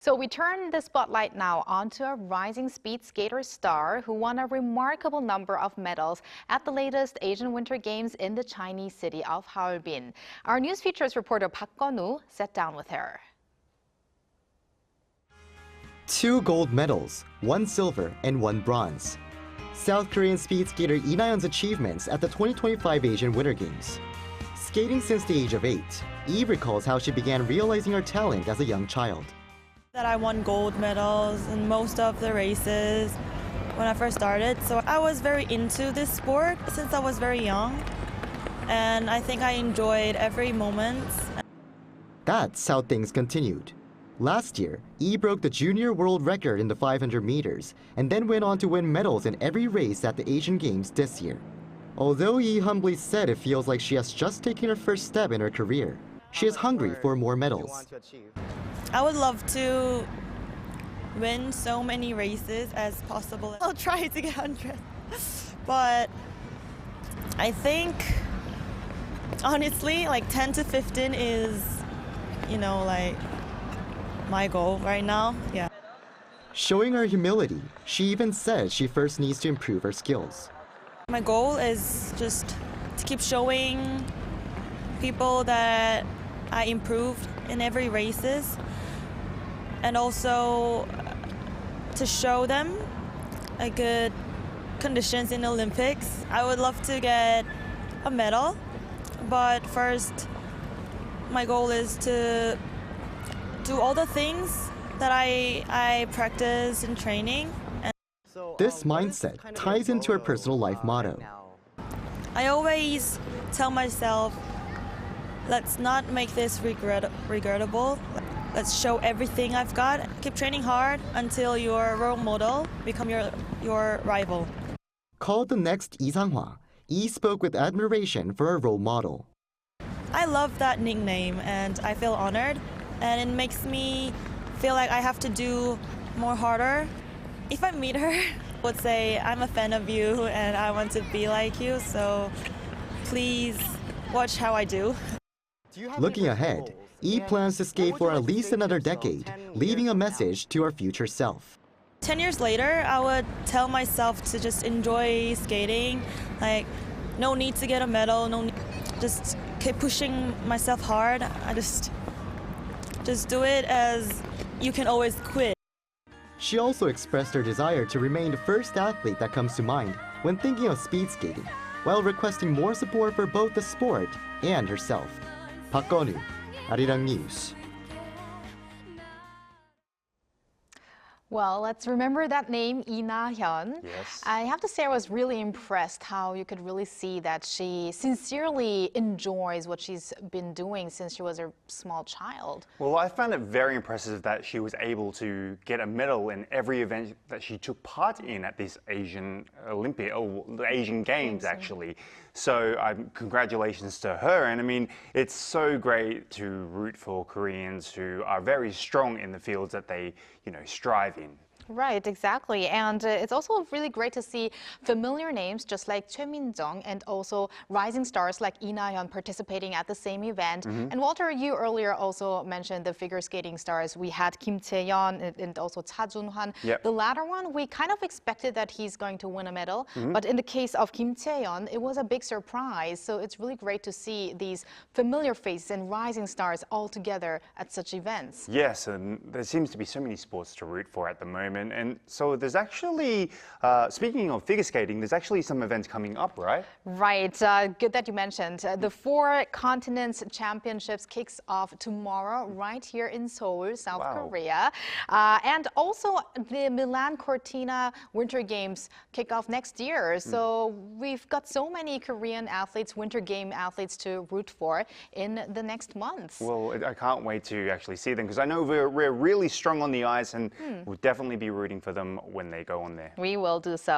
So we turn the spotlight now onto a rising speed skater star who won a remarkable number of medals at the latest Asian Winter Games in the Chinese city of Harbin. Our news features reporter Park Kun-woo sat down with her. 2 gold medals, 1 silver and 1 bronze. South Korean speed skater Lee Na-hyun's achievements at the 2025 Asian Winter Games. Skating since the age of 8, Lee recalls how she began realizing her talent as a young child. That I won gold medals in most of the races when I first started. So I was very into this sport since I was very young, and I think I enjoyed every moment. That's how things continued. Last year, Lee broke the junior world record in the 500 meters and then went on to win medals in every race at the Asian Games this year. Although Lee humbly said it feels like she has just taken her first step in her career, she is hungry for more medals. I would love to win so many races as possible. I'll try to get 100. But I think, honestly, like 10 to 15 is, like my goal right now. Yeah. Showing her humility, she even said she first needs to improve her skills. My goal is just to keep showing people that I improved in every races, and also to show them a good conditions in the Olympics. I would love to get a medal, but first my goal is to do all the things that I practice in training. This mindset ties into her personal life motto. I always tell myself, let's not make this regrettable. Let's show everything I've got. Keep training hard until your role model become your rival. Called the next Lee Sang-hwa, Lee spoke with admiration for her role model. I love that nickname and I feel honored, and it makes me feel like I have to do more harder. If I meet her, I would say, I'm a fan of you and I want to be like you, so please watch how I do. Looking ahead, Lee plans to skate for at least another decade, leaving a message to her future self. 10 years later, I would tell myself to just enjoy skating. Like, no need to get a medal, just keep pushing myself hard. I just do it, as you can always quit. She also expressed her desire to remain the first athlete that comes to mind when thinking of speed skating, while requesting more support for both the sport and herself. Park Kun-woo, 아리랑뉴스. Well, let's remember that name, Lee Na-hyun. Yes. I have to say I was really impressed how you could really see that she sincerely enjoys what she's been doing since she was a small child. Well, I found it very impressive that she was able to get a medal in every event that she took part in at this Asian the Asian Games, actually. So congratulations to her. And I mean, it's so great to root for Koreans who are very strong in the fields that they, strive in. Right, exactly. And it's also really great to see familiar names just like Choi Min-jung and also rising stars like Lee Na-hyun participating at the same event. And Walter, you earlier also mentioned the figure skating stars. We had Kim Chae-yeon and also Cha Jun-hwan. Yep. The latter one, we kind of expected that he's going to win a medal. But in the case of Kim Chae-yeon, it was a big surprise. So it's really great to see these familiar faces and rising stars all together at such events. Yes, and there seems to be so many sports to root for at the moment. And so there's actually, speaking of figure skating, there's actually some events coming up, right? Right. Good that you mentioned. The 4 Continents Championships kicks off tomorrow right here in Seoul, South Korea. And also the Milan Cortina Winter Games kick off next year. So we've got so many Korean athletes, Winter Game athletes to root for in the next months. Well, I can't wait to actually see them because I know we're really strong on the ice and we'll definitely be rooting for them when they go on there. We will do so.